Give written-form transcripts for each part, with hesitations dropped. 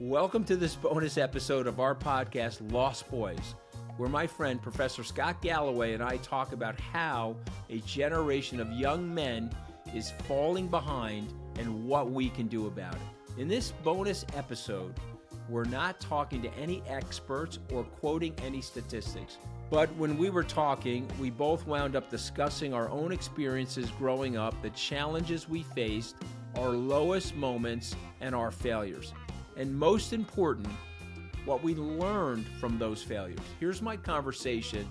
Welcome to this bonus episode of our podcast, Lost Boys, where my friend, Professor Scott Galloway, and I talk about how a generation of young men is falling behind and what we can do about it. In this bonus episode, we're not talking to any experts or quoting any statistics. But when we were talking, we both wound up discussing our own experiences growing up, the challenges we faced, our lowest moments, and our failures. And most important, what we learned from those failures. Here's my conversation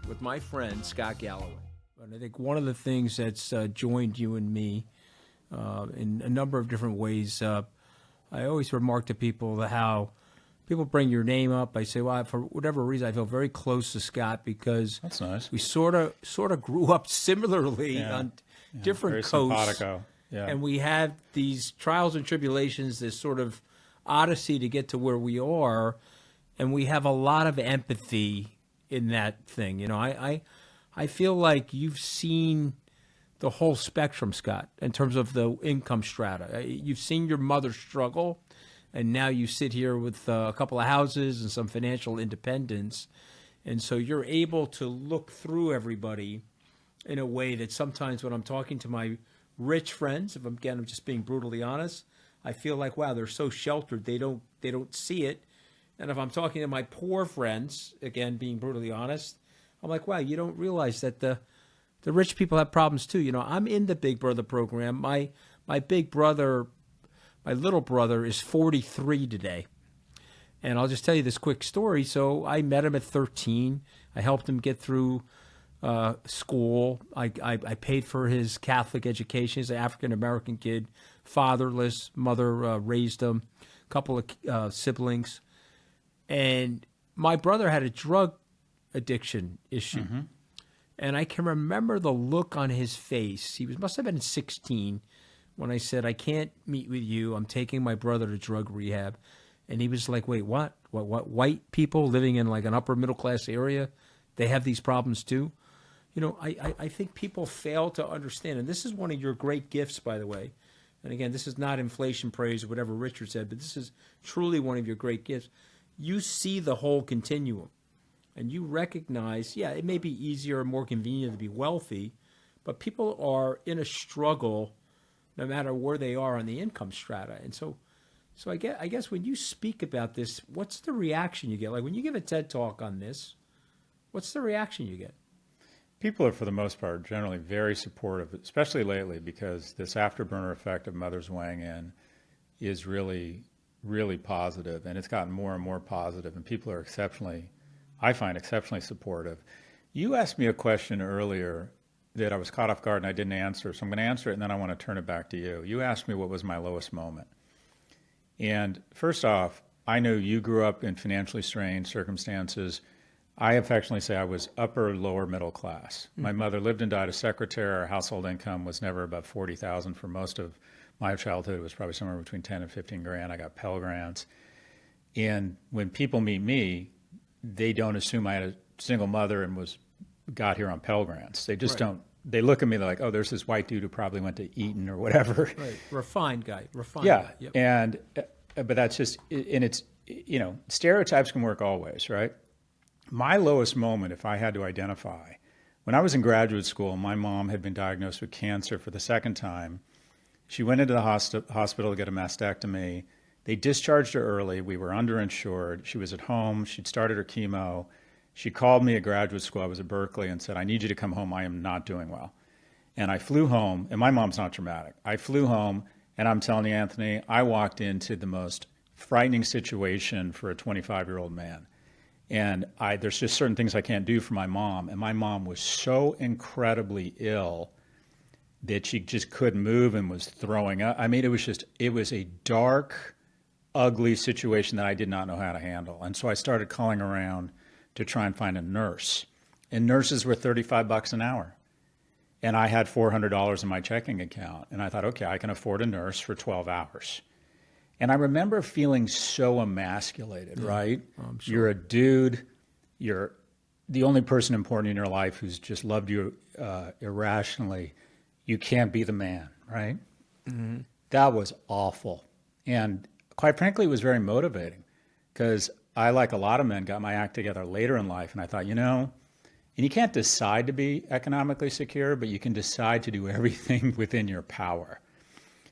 with my friend, Scott Galloway. And I think one of the things that's joined you and me in a number of different ways, I always remark to people how people bring your name up. I say, well, for whatever reason, I feel very close to Scott because that's nice. We sort of grew up similarly on different coasts. Simpatico. Yeah. And we have these trials and tribulations, this sort of odyssey to get to where we are, and we have a lot of empathy in that thing. You know, I feel like you've seen the whole spectrum, Scott, in terms of the income strata. You've seen your mother struggle, and now you sit here with a couple of houses and some financial independence, and so you're able to look through everybody in a way that sometimes when I'm talking to my rich friends, if I'm just being brutally honest, I feel like, wow, they're so sheltered, they don't see it. And if I'm talking to my poor friends, again, being brutally honest, I'm like, wow, you don't realize that the rich people have problems too. You know, I'm in the Big Brother program. My big brother, my little brother is 43 today. And I'll just tell you this quick story. So I met him at 13. I helped him get through school. I paid for his Catholic education. He's an African-American kid, fatherless, mother raised him, a couple of siblings. And my brother had a drug addiction issue. Mm-hmm. And I can remember the look on his face. He must have been 16 when I said, I can't meet with you. I'm taking my brother to drug rehab. And he was like, wait, what? What? White people living in like an upper middle class area, they have these problems too? You know, I think people fail to understand, and this is one of your great gifts, by the way. And again, this is not inflation praise or whatever Richard said, but this is truly one of your great gifts. You see the whole continuum, and you recognize, yeah, it may be easier or more convenient to be wealthy, but people are in a struggle no matter where they are on the income strata. And so I guess when you speak about this, what's the reaction you get? Like when you give a TED Talk on this, what's the reaction you get? People are, for the most part, generally very supportive, especially lately, because this afterburner effect of mothers weighing in is really, really positive, and it's gotten more and more positive, and people are I find exceptionally supportive. You asked me a question earlier that I was caught off guard and I didn't answer, so I'm going to answer it, and then I want to turn it back to you. You asked me what was my lowest moment. And first off, I know you grew up in financially strained circumstances. I affectionately say I was upper, lower middle class. Mm-hmm. My mother lived and died a secretary. Our household income was never above $40,000 for most of my childhood. It was probably somewhere between 10 and 15 grand. I got Pell Grants. And when people meet me, they don't assume I had a single mother and got here on Pell Grants. They just don't. They look at me like, oh, there's this white dude who probably went to Eton or whatever. Right, refined guy. Yeah, Yep. And but that's just, and it's, you know, stereotypes can work always, right? My lowest moment, if I had to identify, when I was in graduate school, my mom had been diagnosed with cancer for the second time. She went into the hospital to get a mastectomy. They discharged her early. We were underinsured. She was at home. She'd started her chemo. She called me at graduate school. I was at Berkeley and said, I need you to come home. I am not doing well. And I flew home, and my mom's not dramatic. I flew home, and I'm telling you, Anthony, I walked into the most frightening situation for a 25-year-old man. And there's just certain things I can't do for my mom. And my mom was so incredibly ill that she just couldn't move and was throwing up. I mean, it was a dark, ugly situation that I did not know how to handle. And so I started calling around to try and find a nurse. And nurses were $35 an hour. And I had $400 in my checking account. And I thought, okay, I can afford a nurse for 12 hours. And I remember feeling so emasculated, right? Sure. You're a dude. You're the only person important in your life who's just loved you irrationally. You can't be the man, right? Mm-hmm. That was awful. And quite frankly, it was very motivating because I, like a lot of men, got my act together later in life. And I thought, and you can't decide to be economically secure, but you can decide to do everything within your power.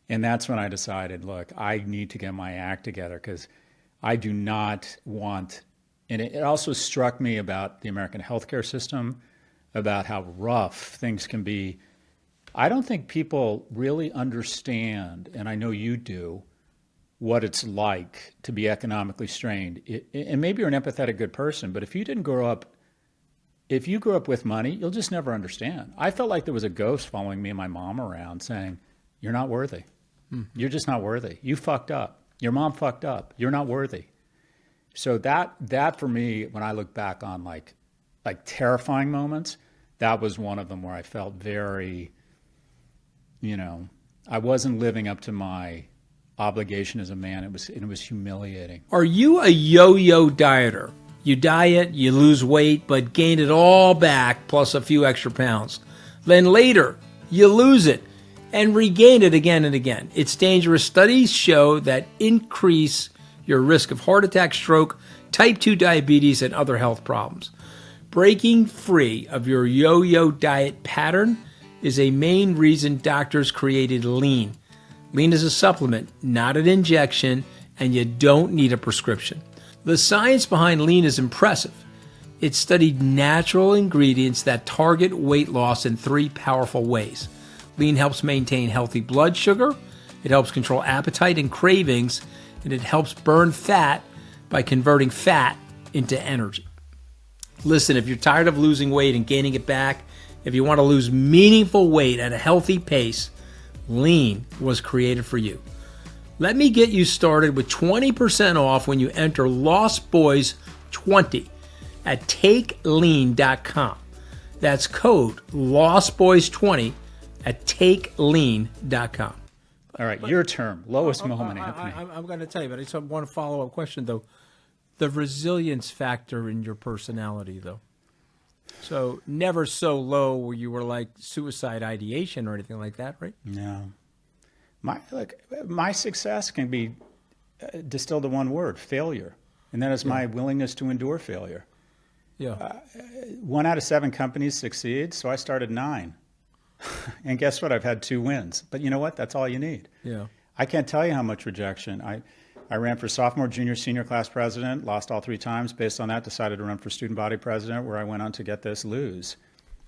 And that's when I decided, look, I need to get my act together because I do not want, and it also struck me about the American healthcare system, about how rough things can be. I don't think people really understand, and I know you do, what it's like to be economically strained. And maybe you're an empathetic good person, but if you grew up with money, you'll just never understand. I felt like there was a ghost following me and my mom around saying, you're not worthy. You're just not worthy. You fucked up. Your mom fucked up. You're not worthy. So that for me, when I look back on like terrifying moments, that was one of them where I felt very, I wasn't living up to my obligation as a man. It was humiliating. Are you a yo-yo dieter? You diet, you lose weight, but gain it all back plus a few extra pounds. Then later, you lose it and regain it again and again. It's dangerous. Studies show that increase your risk of heart attack, stroke, type 2 diabetes, and other health problems. Breaking free of your yo-yo diet pattern is a main reason doctors created lean. Lean is a supplement, not an injection, and you don't need a prescription. The science behind lean is impressive. It studied natural ingredients that target weight loss in 3 powerful ways. Lean helps maintain healthy blood sugar, it helps control appetite and cravings, and it helps burn fat by converting fat into energy. Listen, if you're tired of losing weight and gaining it back, if you want to lose meaningful weight at a healthy pace, Lean was created for you. Let me get you started with 20% off when you enter LostBoys20 at takelean.com. That's code LostBoys20 at takelean.com. All right, your term, lowest moment, Anthony. I'm going to tell you, but I just want a follow-up question, though. The resilience factor in your personality, though. So never so low where you were like suicide ideation or anything like that, right? No. My success can be distilled to one word, failure. And that is my willingness to endure failure. Yeah. 1 out of 7 companies succeed, so I started 9. And guess what? I've had 2 wins. But you know what? That's all you need. Yeah. I can't tell you how much rejection. I ran for sophomore, junior, senior class president, lost all 3 times. Based on that, decided to run for student body president, where I went on to get this, lose.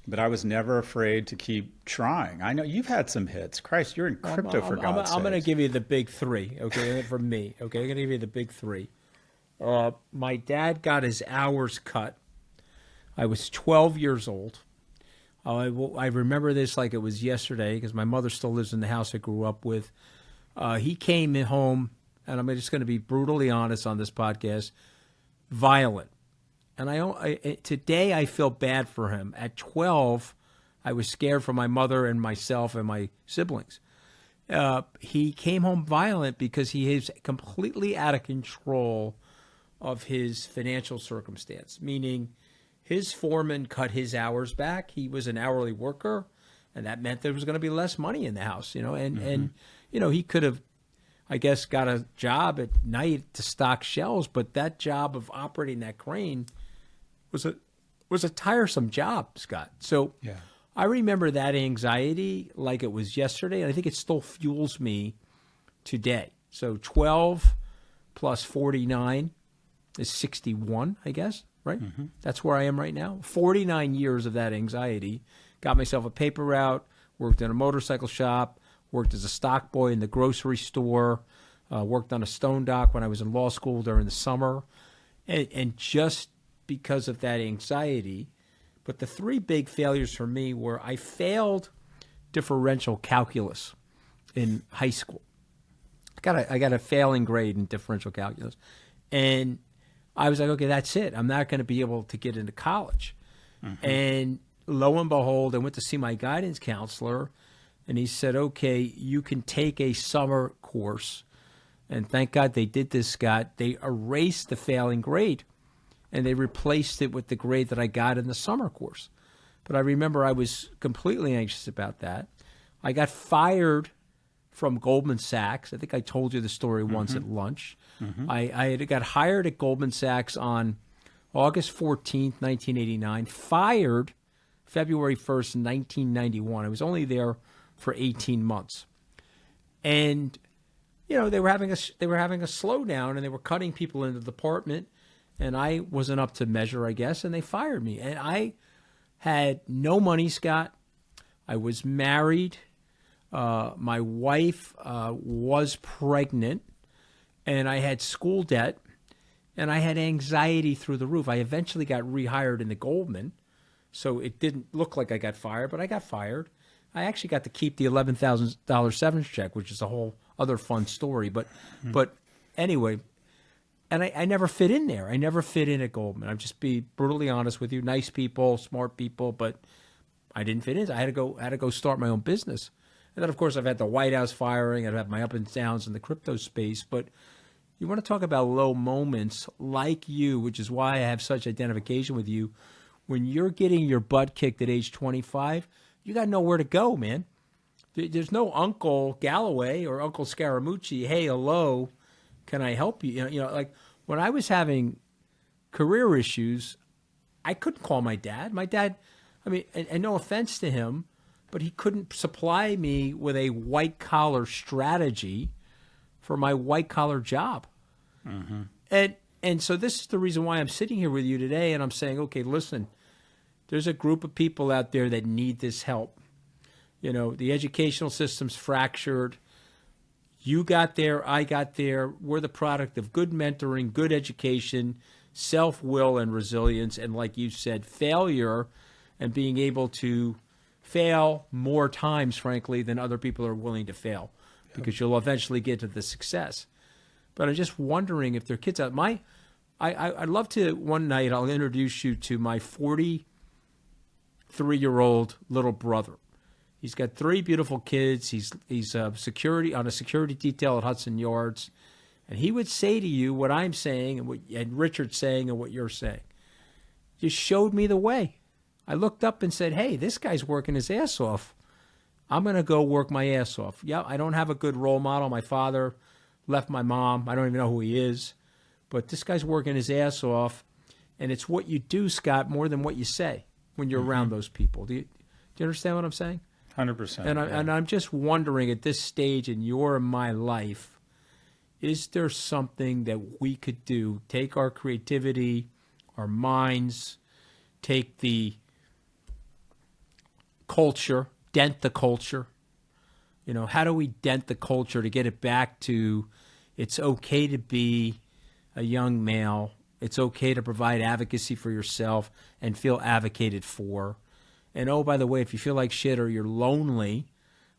But I was never afraid to keep trying. I know you've had some hits. Christ, you're in crypto, for God's sake. I'm going to give you the big 3, okay, from me. Okay, I'm going to give you the big 3. My dad got his hours cut. I was 12 years old. I remember this like it was yesterday because my mother still lives in the house I grew up with. He came home, and I'm just going to be brutally honest on this podcast, violent. And today I feel bad for him. At 12, I was scared for my mother and myself and my siblings. He came home violent because he is completely out of control of his financial circumstance, meaning his foreman cut his hours back. He was an hourly worker, and that meant there was going to be less money in the house, and he could have, I guess, got a job at night to stock shelves, but that job of operating that crane was a tiresome job, Scott. So yeah. I remember that anxiety like it was yesterday, and I think it still fuels me today. So 12 plus 49 is 61, I guess, right? Mm-hmm. That's where I am right now. 49 years of that anxiety. Got myself a paper route, worked in a motorcycle shop, worked as a stock boy in the grocery store, worked on a stone dock when I was in law school during the summer. And just because of that anxiety, but the 3 big failures for me were I failed differential calculus in high school. I got a failing grade in differential calculus. And I was like, okay, that's it. I'm not going to be able to get into college. Mm-hmm. And lo and behold, I went to see my guidance counselor, and he said, okay, you can take a summer course. And thank God they did this, Scott. They erased the failing grade, and they replaced it with the grade that I got in the summer course. But I remember I was completely anxious about that. I got fired from Goldman Sachs. I think I told you the story once at lunch. I had got hired at Goldman Sachs on August 14th, 1989, fired February 1st, 1991. I was only there for 18 months. And, you know, they were having a slowdown, and they were cutting people into the department, and I wasn't up to measure, I guess, and they fired me. And I had no money, Scott. I was married. My wife was pregnant, and I had school debt, and I had anxiety through the roof. I eventually got rehired in the Goldman, so it didn't look like I got fired, but I got fired. I actually got to keep the $11,000 severance check, which is a whole other fun story. But anyway, and I never fit in there. I never fit in at Goldman. I'll just be brutally honest with you. Nice people, smart people, but I didn't fit in. I had to go start my own business. And then, of course, I've had the White House firing. I've had my up and downs in the crypto space. But you want to talk about low moments like you, which is why I have such identification with you. When you're getting your butt kicked at age 25, you got nowhere to go, man. There's no Uncle Galloway or Uncle Scaramucci. Hey, hello, can I help you? You know, like when I was having career issues, I couldn't call my dad. My dad, I mean, and no offense to him, but he couldn't supply me with a white-collar strategy for my white-collar job. And so this is the reason why I'm sitting here with you today, and I'm saying, okay, listen, there's a group of people out there that need this help. You know, the educational system's fractured. You got there, I got there. We're the product of good mentoring, good education, self-will and resilience, and like you said, failure and being able to fail more times, frankly, than other people are willing to fail, because you'll eventually get to the success. But I'm just wondering if there are kids out. I'd love to, one night, I'll introduce you to my 43-year-old little brother. He's got 3 beautiful kids. He's security on a security detail at Hudson Yards. And he would say to you what I'm saying and Richard's saying and what you're saying. Just showed me the way. I looked up and said, hey, this guy's working his ass off. I'm going to go work my ass off. Yeah, I don't have a good role model. My father left my mom. I don't even know who he is. But this guy's working his ass off. And it's what you do, Scott, more than what you say when you're around those people. Do you understand what I'm saying? 100%. And I'm just wondering at this stage in your and my life, is there something that we could do? Take our creativity, our minds, take the culture, dent the culture. You know, how do we dent the culture to get it back to it's okay to be a young male, it's okay to provide advocacy for yourself and feel advocated for. And oh, by the way, if you feel like shit or you're lonely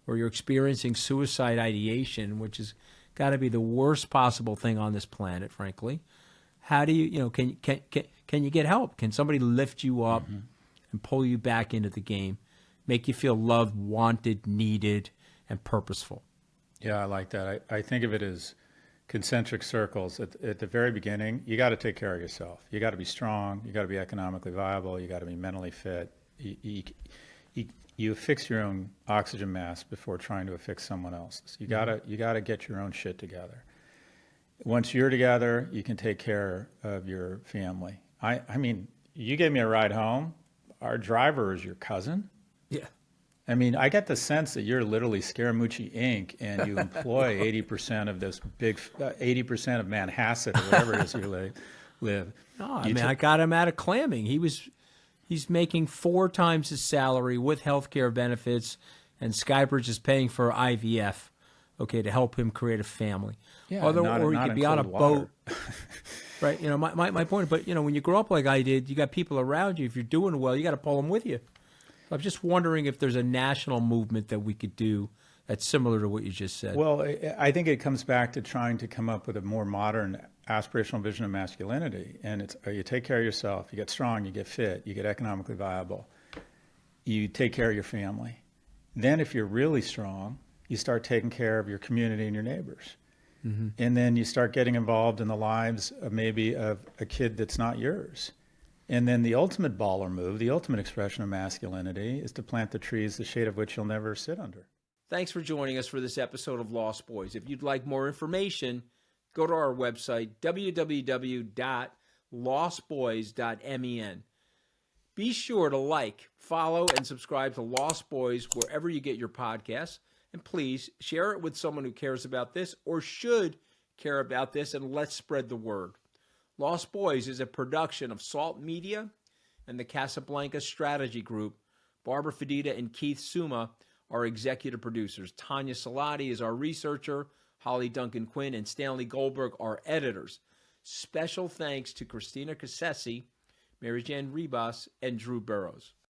or you're experiencing suicide ideation, which has got to be the worst possible thing on this planet, frankly, how do you can you get help? Can somebody lift you up and pull you back into the game, make you feel loved, wanted, needed, and purposeful? Yeah, I like that. I think of it as concentric circles. At the very beginning, you got to take care of yourself. You got to be strong. You got to be economically viable. You got to be mentally fit. You affix your own oxygen mask before trying to affix someone else's. You gotta get your own shit together. Once you're together, you can take care of your family. I mean, you gave me a ride home. Our driver is your cousin. Yeah. I mean, I get the sense that you're literally 𝗕ici𝗵𝗄𝐶𝗵 Inc. and you employ 80% of this big, 80% of Manhasset or whatever it is you live. No, I mean, I got him out of clamming. He's making 4 times his salary with health care benefits, and SkyBridge is paying for IVF, okay, to help him create a family. Yeah, or he could be on a boat. Right? You know, my point, but, you know, when you grow up like I did, you got people around you. If you're doing well, you got to pull them with you. I'm just wondering if there's a national movement that we could do that's similar to what you just said. Well, I think it comes back to trying to come up with a more modern aspirational vision of masculinity. And it's you take care of yourself, you get strong, you get fit, you get economically viable, you take care of your family. Then if you're really strong, you start taking care of your community and your neighbors. And then you start getting involved in the lives of maybe of a kid that's not yours. And then the ultimate baller move, the ultimate expression of masculinity is to plant the trees, the shade of which you'll never sit under. Thanks for joining us for this episode of Lost Boys. If you'd like more information, go to our website, www.lostboys.men. Be sure to like, follow, and subscribe to Lost Boys wherever you get your podcasts. And please share it with someone who cares about this or should care about this, and let's spread the word. Lost Boys is a production of Salt Media and the Casablanca Strategy Group. Barbara Fedita and 𝗕cie are executive producers. Tanya Salati is our researcher. Holly Duncan Quinn and Stanley Goldberg are editors. Special thanks to Christina Cassesi, Mary Jan Ribas, and Drew Burrows.